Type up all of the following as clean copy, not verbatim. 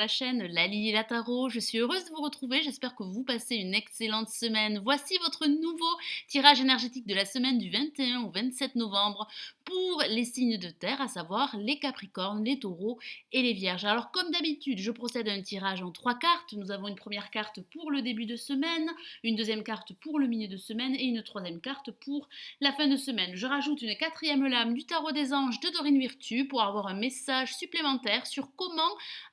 la chaîne La Lily et la Tarot. Je suis heureuse de vous retrouver, j'espère que vous passez une excellente semaine. Voici votre nouveau tirage énergétique de la semaine du 21 au 27 novembre pour les signes de terre, à savoir les Capricornes, les Taureaux et les Vierges. Alors comme d'habitude, je procède à un tirage en 3 cartes. Nous avons une première carte pour le début de semaine, une deuxième carte pour le milieu de semaine et une troisième carte pour la fin de semaine. Je rajoute une quatrième lame du tarot des anges de Dorine Virtue pour avoir un message supplémentaire sur comment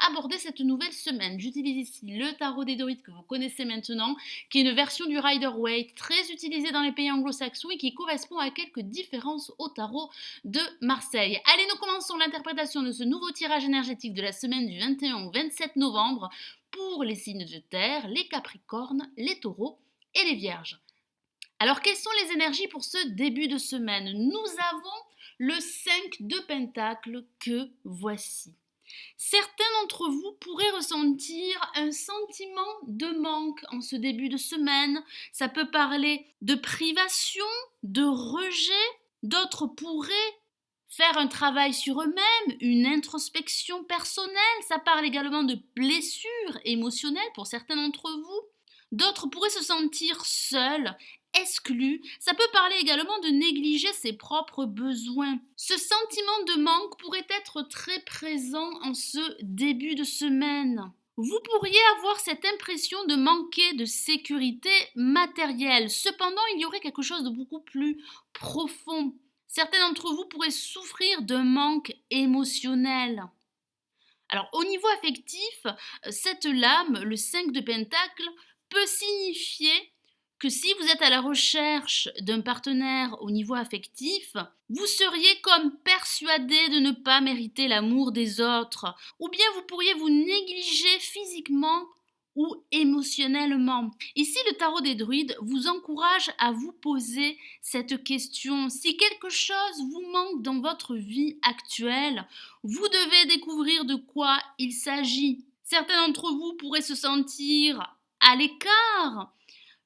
aborder cette nouvelle semaine. J'utilise ici le tarot des druides que vous connaissez maintenant, qui est une version du Rider-Waite très utilisée dans les pays anglo-saxons et qui correspond à quelques différences au tarot de Marseille. Allez, nous commençons l'interprétation de ce nouveau tirage énergétique de la semaine du 21 au 27 novembre pour les signes de terre, les Capricornes, les Taureaux et les Vierges. Alors, quelles sont les énergies pour ce début de semaine? Nous avons le 5 de Pentacles que voici. Certains d'entre vous pourraient ressentir un sentiment de manque en ce début de semaine. Ça peut parler de privation, de rejet. D'autres pourraient faire un travail sur eux-mêmes, une introspection personnelle. Ça parle également de blessures émotionnelles pour certains d'entre vous. D'autres pourraient se sentir seuls, exclus. Ça peut parler également de négliger ses propres besoins. Ce sentiment de manque pourrait être très présent en ce début de semaine. Vous pourriez avoir cette impression de manquer de sécurité matérielle. Cependant, il y aurait quelque chose de beaucoup plus profond. Certains d'entre vous pourraient souffrir d'un manque émotionnel. Alors, au niveau affectif, cette lame, le 5 de Pentacle, peut signifier que si vous êtes à la recherche d'un partenaire au niveau affectif, vous seriez comme persuadé de ne pas mériter l'amour des autres, ou bien vous pourriez vous négliger physiquement ou émotionnellement. Ici, le tarot des druides vous encourage à vous poser cette question. Si quelque chose vous manque dans votre vie actuelle, vous devez découvrir de quoi il s'agit. Certains d'entre vous pourraient se sentir à l'écart.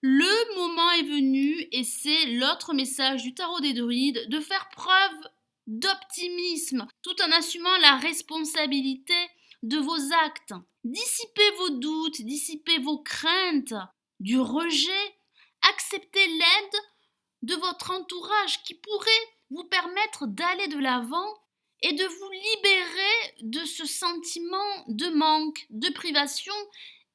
Le moment est venu, et c'est l'autre message du tarot des druides, de faire preuve d'optimisme tout en assumant la responsabilité de vos actes. Dissipez vos doutes, dissipez vos craintes du rejet, acceptez l'aide de votre entourage qui pourrait vous permettre d'aller de l'avant et de vous libérer de ce sentiment de manque, de privation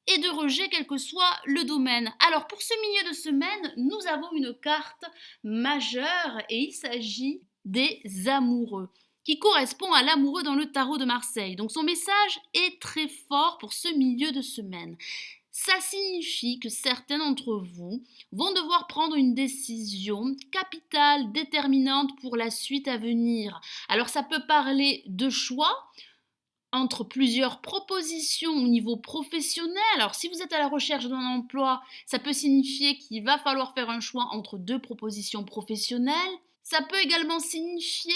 et de rejet, quel que soit le domaine. Alors pour ce milieu de semaine, nous avons une carte majeure et il s'agit des amoureux, qui correspond à l'amoureux dans le tarot de Marseille. Donc son message est très fort pour ce milieu de semaine. Ça signifie que certains d'entre vous vont devoir prendre une décision capitale, déterminante pour la suite à venir. Alors ça peut parler de choix entre plusieurs propositions au niveau professionnel. Alors si vous êtes à la recherche d'un emploi, ça peut signifier qu'il va falloir faire un choix entre deux propositions professionnelles. Ça peut également signifier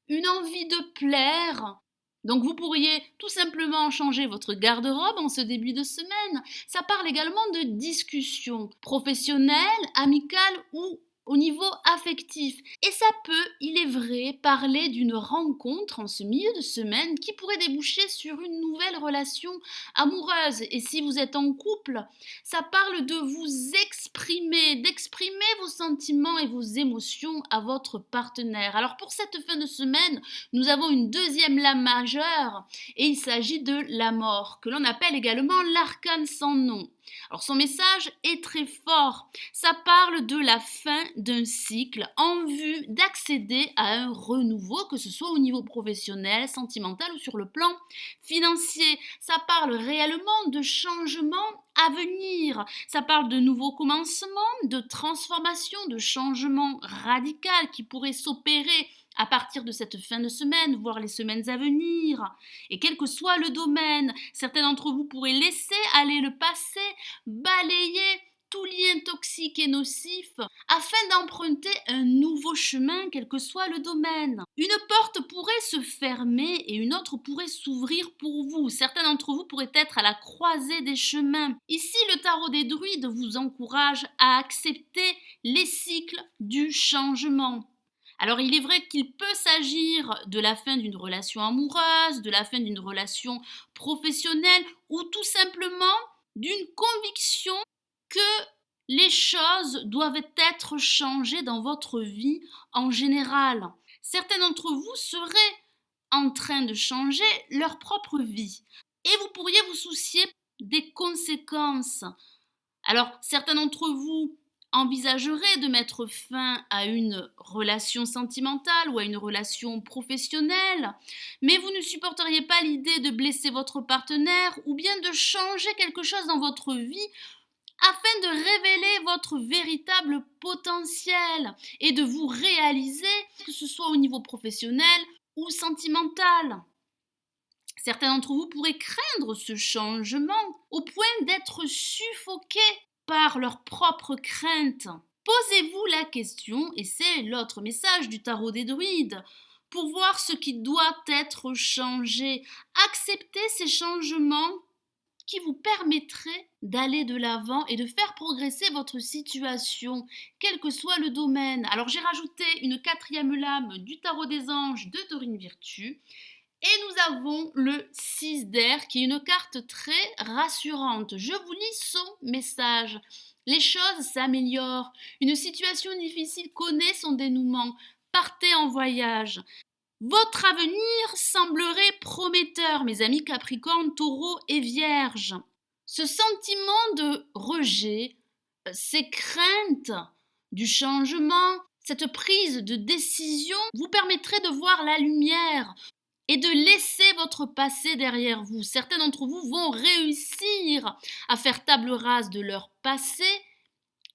une envie de plaire. Donc vous pourriez tout simplement changer votre garde-robe en ce début de semaine. Ça parle également de discussions professionnelles, amicales ou au niveau affectif. Et ça peut, il est vrai, parler d'une rencontre en ce milieu de semaine qui pourrait déboucher sur une nouvelle relation amoureuse. Et si vous êtes en couple, ça parle de vous exprimer, d'exprimer vos sentiments et vos émotions à votre partenaire. Alors pour cette fin de semaine, nous avons une deuxième lame majeure et il s'agit de la mort, que l'on appelle également l'arcane sans nom. Alors son message est très fort. Ça parle de la fin d'un cycle en vue d'accéder à un renouveau, que ce soit au niveau professionnel, sentimental ou sur le plan financier. Ça parle réellement de changements à venir. Ça parle de nouveaux commencements, de transformations, de changements radicaux qui pourraient s'opérer à partir de cette fin de semaine, voire les semaines à venir. Et quel que soit le domaine, certains d'entre vous pourraient laisser aller le passé, balayer tout lien toxique et nocif afin d'emprunter un nouveau chemin, quel que soit le domaine. Une porte pourrait se fermer et une autre pourrait s'ouvrir pour vous. Certains d'entre vous pourraient être à la croisée des chemins. Ici, le tarot des druides vous encourage à accepter les cycles du changement, Alors il est vrai qu'il peut s'agir de la fin d'une relation amoureuse, de la fin d'une relation professionnelle ou tout simplement d'une conviction que les choses doivent être changées dans votre vie en général. Certains d'entre vous seraient en train de changer leur propre vie et vous pourriez vous soucier des conséquences. Alors, certains d'entre vous envisageraient de mettre fin à une relation sentimentale ou à une relation professionnelle, mais vous ne supporteriez pas l'idée de blesser votre partenaire ou bien de changer quelque chose dans votre vie afin de révéler votre véritable potentiel et de vous réaliser, que ce soit au niveau professionnel ou sentimental. Certains d'entre vous pourraient craindre ce changement au point d'être suffoqués par leurs propres craintes. Posez-vous la question, et c'est l'autre message du tarot des druides, pour voir ce qui doit être changé. Acceptez ces changements qui vous permettraient d'aller de l'avant et de faire progresser votre situation, quel que soit le domaine. Alors j'ai rajouté une quatrième lame du tarot des anges de Dorine Virtue. Et nous avons le 6 d'air qui est une carte très rassurante. Je vous lis son message. Les choses s'améliorent. Une situation difficile connaît son dénouement. Partez en voyage. Votre avenir semblerait prometteur, mes amis Capricorne, Taureau et Vierge. Ce sentiment de rejet, ces craintes du changement, cette prise de décision vous permettrait de voir la lumière et de laisser votre passé derrière vous. Certains d'entre vous vont réussir à faire table rase de leur passé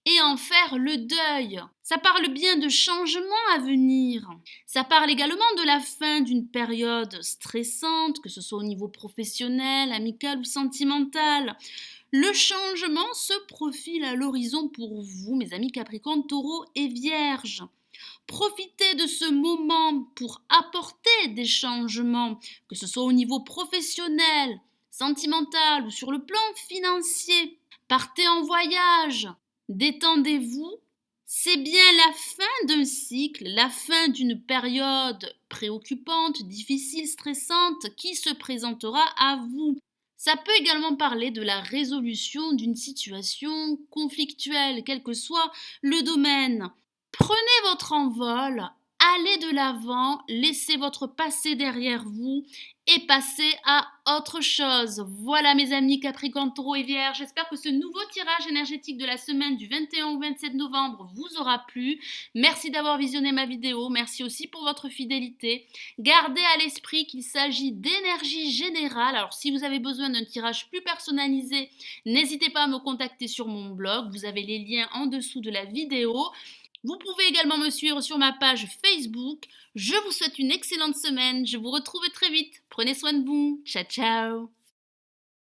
et en faire le deuil. Ça parle bien de changements à venir. Ça parle également de la fin d'une période stressante, que ce soit au niveau professionnel, amical ou sentimental. Le changement se profile à l'horizon pour vous, mes amis Capricorne, Taureau et Vierge. Profitez de ce moment pour apporter des changements, que ce soit au niveau professionnel, sentimental ou sur le plan financier. Partez en voyage, détendez-vous. C'est bien la fin d'un cycle, la fin d'une période préoccupante, difficile, stressante qui se présentera à vous. Ça peut également parler de la résolution d'une situation conflictuelle, quel que soit le domaine. Prenez votre envol, allez de l'avant, laissez votre passé derrière vous et passez à autre chose. Voilà mes amis Capricorne, Taureau et Vierge, j'espère que ce nouveau tirage énergétique de la semaine du 21 au 27 novembre vous aura plu. Merci d'avoir visionné ma vidéo, merci aussi pour votre fidélité. Gardez à l'esprit qu'il s'agit d'énergie générale, alors si vous avez besoin d'un tirage plus personnalisé, n'hésitez pas à me contacter sur mon blog, vous avez les liens en dessous de la vidéo. Vous pouvez également me suivre sur ma page Facebook. Je vous souhaite une excellente semaine. Je vous retrouve très vite. Prenez soin de vous. Ciao, ciao.